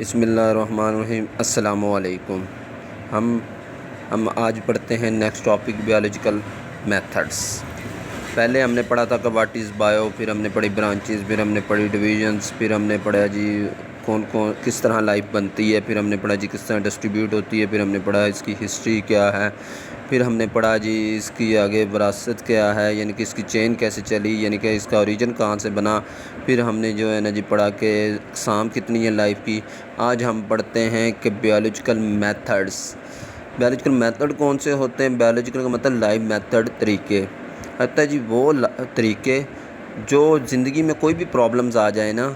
بسم اللہ الرحمن الرحیم۔ السلام علیکم۔ ہم آج پڑھتے ہیں نیکسٹ ٹاپک بیالوجیکل میتھڈس۔ پہلے ہم نے پڑھا تھا کہ واٹ از بایو، پھر ہم نے پڑھی برانچز، پھر ہم نے پڑھی ڈویژنس، پھر ہم نے پڑھا جی کس طرح لائف بنتی ہے، پھر ہم نے پڑھا جی کس طرح ڈسٹریبیوٹ ہوتی ہے، پھر ہم نے پڑھا اس کی ہسٹری کیا ہے، پھر ہم نے پڑھا جی اس کی آگے وراثت کیا ہے، یعنی کہ اس کی چین کیسے چلی، یعنی کہ اس کا اوریجن کہاں سے بنا، پھر ہم نے جو ہے نا جی پڑھا کہ اقسام کتنی ہے لائف کی۔ آج ہم پڑھتے ہیں کہ بیالوجیکل میتھڈس۔ بیالوجیکل میتھڈ کون سے ہوتے ہیں؟ بیالوجیکل کا مطلب لائف میتھڈ، طریقے ہوتا ہے جی وہ طریقے جو زندگی میں کوئی بھی پرابلمز آ جائیں نا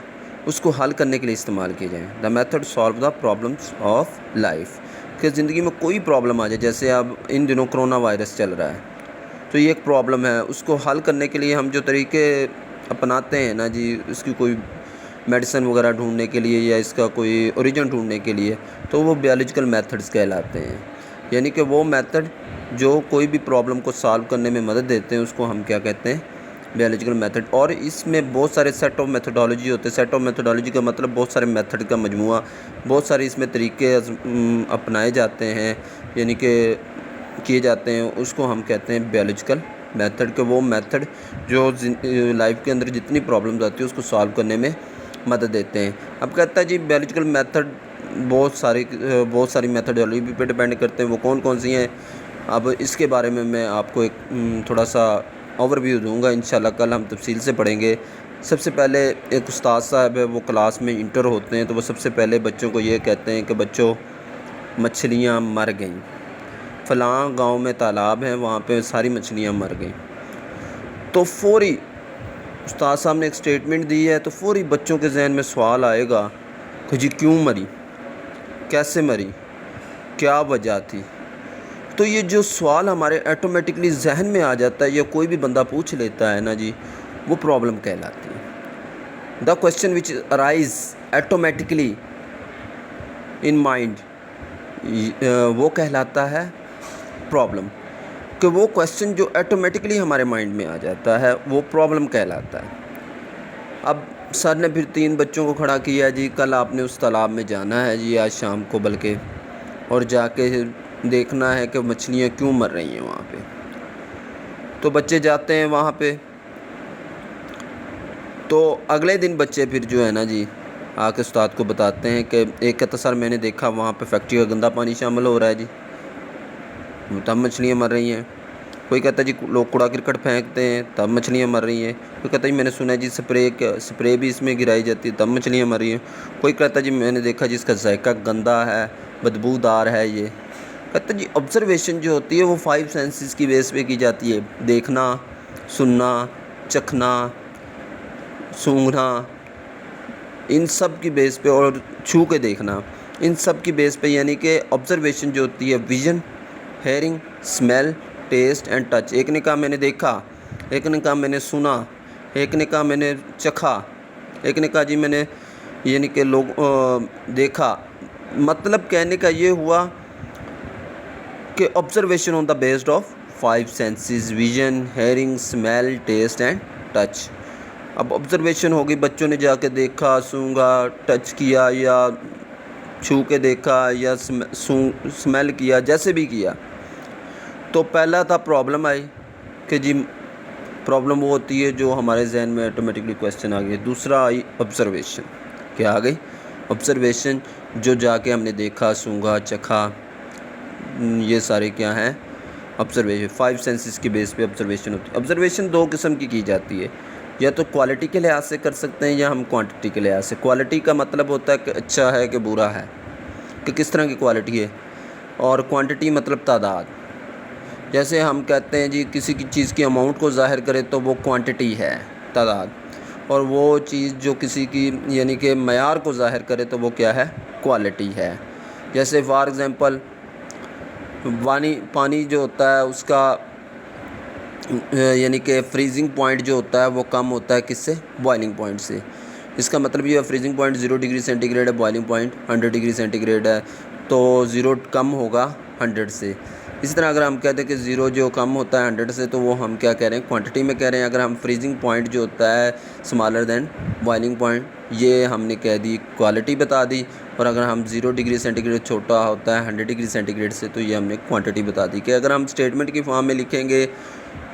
اس کو حل کرنے کے لیے استعمال کیے جائیں۔ The method solve the problems of life, کہ زندگی میں کوئی پرابلم آ جائے، جیسے اب ان دنوں کرونا وائرس چل رہا ہے تو یہ ایک پرابلم ہے، اس کو حل کرنے کے لیے ہم جو طریقے اپناتے ہیں نا جی، اس کی کوئی میڈیسن وغیرہ ڈھونڈنے کے لیے یا اس کا کوئی اوریجن ڈھونڈنے کے لیے، تو وہ بیالوجیکل میتھڈز کہلاتے ہیں۔ یعنی کہ وہ میتھڈ جو کوئی بھی پرابلم کو سالو کرنے میں مدد دیتے ہیں اس کو ہم کیا کہتے ہیں؟ بیالوجیکل میتھڈ۔ اور اس میں بہت سارے سیٹ آف میتھڈالوجی ہوتے ہیں۔ سیٹ آف میتھڈالوجی کا مطلب بہت سارے میتھڈ کا مجموعہ، بہت سارے اس میں طریقے اپنائے جاتے ہیں، یعنی کہ کیے جاتے ہیں، اس کو ہم کہتے ہیں بیالوجیکل میتھڈ، کہ وہ میتھڈ جو لائف کے اندر جتنی پرابلمز آتی ہیں اس کو سالو کرنے میں مدد دیتے ہیں۔ اب کہتا ہے جی بیالوجیکل میتھڈ بہت ساری میتھڈالوجی پہ ڈیپینڈ کرتے ہیں، وہ کون کون سی ہیں؟ اب اس کے بارے میں آپ کو ایک تھوڑا سا اوور ویو دوں گا، انشاءاللہ کل ہم تفصیل سے پڑھیں گے۔ سب سے پہلے ایک استاد صاحب ہے، وہ کلاس میں انٹر ہوتے ہیں تو وہ سب سے پہلے بچوں کو یہ کہتے ہیں کہ بچوں مچھلیاں مر گئیں، فلاں گاؤں میں تالاب ہے وہاں پہ ساری مچھلیاں مر گئیں، تو فوری استاد صاحب نے ایک سٹیٹمنٹ دی ہے تو فوری بچوں کے ذہن میں سوال آئے گا کہ جی کیوں مری، کیسے مری، کیا وجہ تھی؟ تو یہ جو سوال ہمارے آٹومیٹکلی ذہن میں آ جاتا ہے یا کوئی بھی بندہ پوچھ لیتا ہے نا جی، وہ پرابلم کہلاتی ہے۔ The question which arise automatically in mind, وہ کہلاتا ہے پرابلم، کہ وہ کوسچن جو آٹومیٹکلی ہمارے مائنڈ میں آ جاتا ہے وہ پرابلم کہلاتا ہے۔ اب سر نے پھر 3 بچوں کو کھڑا کیا، جی کل آپ نے اس تالاب میں جانا ہے جی، آج شام کو بلکہ، اور جا کے دیکھنا ہے کہ مچھلیاں کیوں مر رہی ہیں وہاں پہ۔ تو بچے جاتے ہیں وہاں پہ، تو اگلے دن بچے پھر جو ہے نا جی آ کے استاد کو بتاتے ہیں کہ ایک کہتا سر میں نے دیکھا وہاں پہ فیکٹری کا گندا پانی شامل ہو رہا ہے جی، تب مچھلیاں مر رہی ہیں۔ کوئی کہتا ہے جی لوگ کوڑا کرکٹ پھینکتے ہیں تب مچھلیاں مر رہی ہیں۔ کوئی کہتا ہے جی میں نے سنا ہے جی سپرے بھی اس میں گرائی جاتی ہے تب مچھلیاں مر رہی ہیں۔ کوئی کہتا ہے جی میں نے دیکھا جی اس کا ذائقہ گندا ہے، بدبودار ہے۔ یہ کہتا ہے جی آبزرویشن جو ہوتی ہے وہ 5 سینسز کی بیس پہ کی جاتی ہے، دیکھنا، سننا، چکھنا، سونگھنا، ان سب کی بیس پہ، اور چھو کے دیکھنا، ان سب کی بیس پہ، یعنی کہ آبزرویشن جو ہوتی ہے vision, hearing, smell, taste and touch. ایک نے کہا میں نے دیکھا، ایک نے کہا میں نے سنا، ایک نے کہا میں نے چکھا، ایک نے کہا جی میں نے یعنی کہ دیکھا۔ مطلب کہنے کا یہ ہوا کہ observation on the based of 5 senses, vision, hearing, smell, taste and touch. اب آبزرویشن ہوگی، بچوں نے جا کے دیکھا، سونگھا، ٹچ کیا، یا چھو کے دیکھا، یا اسمیل کیا، جیسے بھی کیا۔ تو پہلا تھا پرابلم آئی، کہ جی پرابلم وہ ہوتی ہے جو ہمارے ذہن میں آٹومیٹکلی کویسچن آ گئی۔ دوسرا آئی آبزرویشن، کیا آ گئی؟ آبزرویشن، جو جا کے ہم نے دیکھا، سونگھا، چکھا، یہ سارے کیا ہیں؟ آبزرویشن۔ 5 سینسز کی بیس پہ آبزرویشن ہوتی ہے۔ آبزرویشن 2 قسم کی جاتی ہے، یا تو کوالٹی کے لحاظ سے کر سکتے ہیں یا ہم کوانٹٹی کے لحاظ سے۔ کوالٹی کا مطلب ہوتا ہے کہ اچھا ہے کہ برا ہے، کہ کس طرح کی کوالٹی ہے، اور کوانٹٹی مطلب تعداد۔ جیسے ہم کہتے ہیں جی کسی کی چیز کی اماؤنٹ کو ظاہر کرے تو وہ کوانٹٹی ہے، تعداد، اور وہ چیز جو کسی کی یعنی کہ معیار کو ظاہر کرے تو وہ کیا ہے؟ کوالٹی ہے۔ جیسے فار ایگزامپل پانی جو ہوتا ہے اس کا یعنی کہ فریزنگ پوائنٹ جو ہوتا ہے وہ کم ہوتا ہے کس سے؟ بوائلنگ پوائنٹ سے۔ اس کا مطلب یہ ہے freezing point 0 degree centigrade ہے، boiling point 100 degree centigrade ہے، تو 0 کم ہوگا 100 سے۔ اسی طرح اگر ہم کہتے ہیں کہ 0 جو کم ہوتا ہے 100 سے تو وہ ہم کیا کہہ رہے ہیں کوانٹٹی میں کہہ رہے ہیں. اگر ہم فریزنگ پوائنٹ جو ہوتا ہے اسمالر دین بوائلنگ پوائنٹ یہ ہم نے کہہ دی کوالٹی بتا دی. اور اگر ہم 0 ڈگری سینٹی گریڈ چھوٹا ہوتا ہے 100 ڈگری سینٹی گریڈ سے تو یہ ہم نے کوانٹٹی بتا دی. کہ اگر ہم اسٹیٹمنٹ کی فارم میں لکھیں گے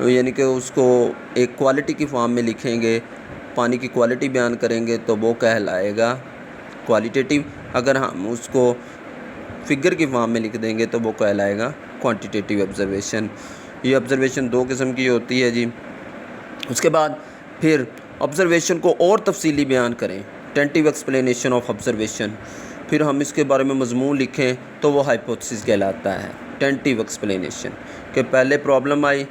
یعنی کہ اس کو ایک کوالٹی کی فارم میں لکھیں گے پانی کی کوالٹی بیان کریں گے تو وہ کہلائے گا کوالیٹیٹیو. اگر ہم اس کو فگر کی فارم میں لکھ دیں گے تو وہ کہلائے گا کوانٹیٹیو آبزرویشن. یہ آبزرویشن 2 قسم کی ہوتی ہے جی. اس کے بعد پھر آبزرویشن کو اور تفصیلی بیان کریں ٹینٹیو ایکسپلینیشن آف آبزرویشن. پھر ہم اس کے بارے میں مضمون لکھیں تو وہ ہائپوتھیسس کہلاتا ہے. ٹینٹیو ایکسپلینیشن کہ پہلے پرابلم آئی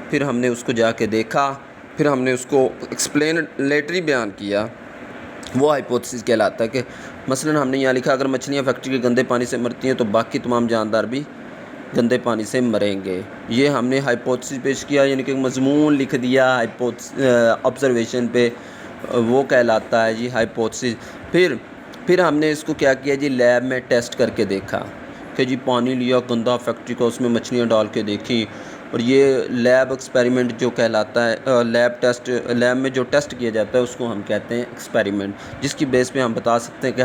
پھر ہم نے اس کو جا کے دیکھا پھر ہم نے اس کو ایکسپلینیٹری بیان کیا وہ ہائپوتھیسس کہلاتا ہے. کہ مثلا ہم نے یہاں لکھا اگر مچھلیاں فیکٹری کے گندے پانی سے مرتی ہیں تو باقی تمام جاندار بھی گندے پانی سے مریں گے. یہ ہم نے ہائپوتھیسس پیش کیا یعنی کہ مضمون لکھ دیا آبزرویشن پہ وہ کہلاتا ہے جی ہائپوتھیسس. پھر ہم نے اس کو کیا کیا جی لیب میں ٹیسٹ کر کے دیکھا کہ جی پانی لیا گندا فیکٹری کا اس میں مچھلیاں ڈال کے دیکھیں. اور یہ لیب ایکسپیریمنٹ جو کہلاتا ہے لیب میں جو ٹیسٹ کیا جاتا ہے اس کو ہم کہتے ہیں ایکسپیریمنٹ جس کی بیس پہ ہم بتا سکتے ہیں کہ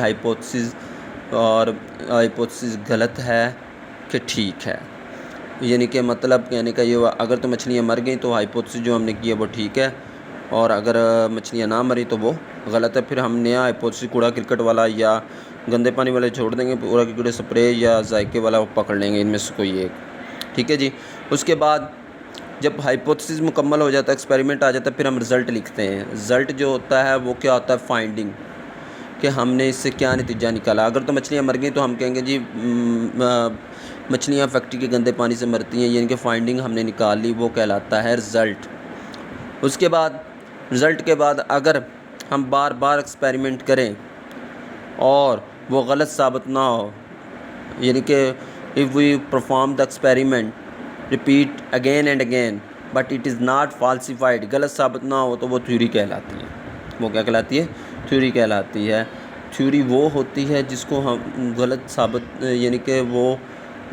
ہائپوتھیسس غلط ہے کہ ٹھیک ہے. یعنی کہ مطلب کہنے کا یہ ہوا اگر تو مچھلیاں مر گئیں تو ہائپوتھیسس جو ہم نے کیا وہ ٹھیک ہے اور اگر مچھلیاں نہ مری تو وہ غلط ہے. پھر ہم نیا ہائپوتھیسس کوڑا کرکٹ والا یا گندے پانی والے چھوڑ دیں گے کوڑا کرکٹ سپرے یا ذائقے والا پکڑ لیں گے ان میں سے کوئی ایک. ٹھیک ہے جی. اس کے بعد جب ہائپوتھیسس مکمل ہو جاتا ہے ایکسپیریمنٹ آ جاتا ہے پھر ہم رزلٹ لکھتے ہیں. رزلٹ جو ہوتا ہے وہ کیا ہوتا ہے فائنڈنگ کہ ہم نے اس سے کیا نتیجہ نکالا. اگر تو مچھلیاں مر گئیں تو ہم کہیں گے جی مچھلیاں فیکٹری کے گندے پانی سے مرتی ہیں یعنی کہ فائنڈنگ ہم نے نکال لی وہ کہلاتا ہے رزلٹ. اس کے بعد رزلٹ کے بعد اگر ہم بار بار ایکسپیریمنٹ کریں اور وہ غلط ثابت نہ ہو یعنی کہ if we perform the experiment repeat again and again but it is not falsified غلط ثابت نہ ہو تو وہ تھیوری کہلاتی ہے. وہ کیا کہلاتی ہے تھیوری کہلاتی ہے. تھیوری وہ ہوتی ہے جس کو ہم غلط ثابت یعنی کہ وہ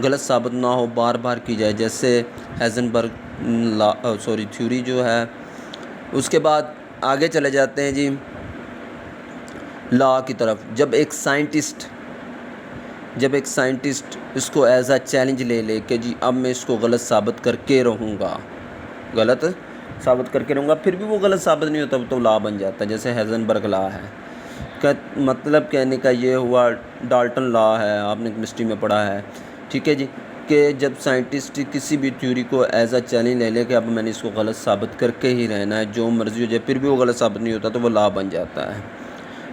غلط ثابت نہ ہو بار بار کی جائے جیسے ہیزنبرگ تھیوری جو ہے. اس کے بعد آگے چلے جاتے ہیں جی لا کی طرف. جب ایک سائنٹسٹ اس کو ایز اے چیلنج لے لے کہ جی اب میں اس کو غلط ثابت کر کے رہوں گا پھر بھی وہ غلط ثابت نہیں ہوتا تو لا بن جاتا ہے جیسے ہیزنبرگ لا ہے. مطلب کہنے کا یہ ہوا ڈالٹن لا ہے آپ نے کیمسٹری میں پڑھا ہے. ٹھیک ہے جی کہ جب سائنٹسٹ کسی بھی تھیوری کو ایز اے چیلنج لے لے کہ اب میں نے اس کو غلط ثابت کر کے ہی رہنا ہے جو مرضی ہو جائے پھر بھی وہ غلط ثابت نہیں ہوتا تو وہ لا بن جاتا ہے.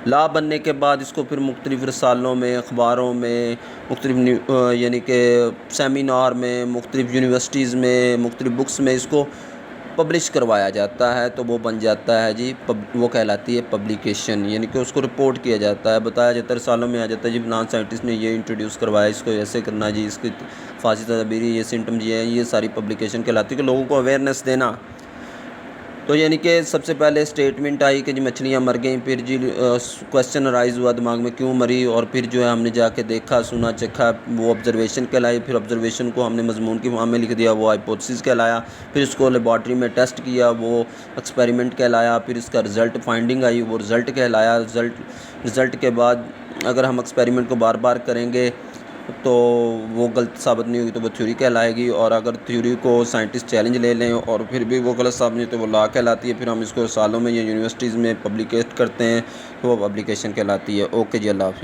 لا بننے کے بعد اس کو پھر مختلف رسالوں میں اخباروں میں مختلف یعنی کہ سیمینار میں مختلف یونیورسٹیز میں مختلف بکس میں اس کو پبلش کروایا جاتا ہے تو وہ بن جاتا ہے جی وہ کہلاتی ہے پبلیکیشن. یعنی کہ اس کو رپورٹ کیا جاتا ہے بتایا جاتا ہے رسالوں میں آ جاتا ہے جی فلان سائنٹسٹ نے یہ انٹروڈیوس کروایا اس کو ایسے کرنا جی اس کی فاضی تدابیری یہ سمٹم جی ہے یہ ساری پبلیکیشن کہلاتی ہے کہ لوگوں کو اویئرنیس دینا. تو یعنی کہ سب سے پہلے اسٹیٹمنٹ آئی کہ جی مچھلیاں مر گئیں پھر جی کویسچن رائز ہوا دماغ میں کیوں مری اور پھر جو ہے ہم نے جا کے دیکھا سنا چکھا وہ آبزرویشن کہلائی. پھر آبزرویشن کو ہم نے مضمون کی فارم میں لکھ دیا وہ ہائپوتھیسس کہلایا. پھر اس کو لیبارٹری میں ٹیسٹ کیا وہ ایکسپیریمنٹ کہلایا. پھر اس کا رزلٹ فائنڈنگ آئی وہ رزلٹ کہلایا. رزلٹ کے بعد اگر ہم ایکسپیریمنٹ کو بار بار کریں گے تو وہ غلط ثابت نہیں ہوگی تو وہ تھیوری کہلائے گی. اور اگر تھیوری کو سائنٹسٹ چیلنج لے لیں اور پھر بھی وہ غلط ثابت نہیں تو وہ لا کہلاتی ہے. پھر ہم اس کو سالوں میں یا یونیورسٹیز میں پبلیکیٹ کرتے ہیں تو وہ پبلیکیشن کہلاتی ہے. اوکے جی اللہ حافظ.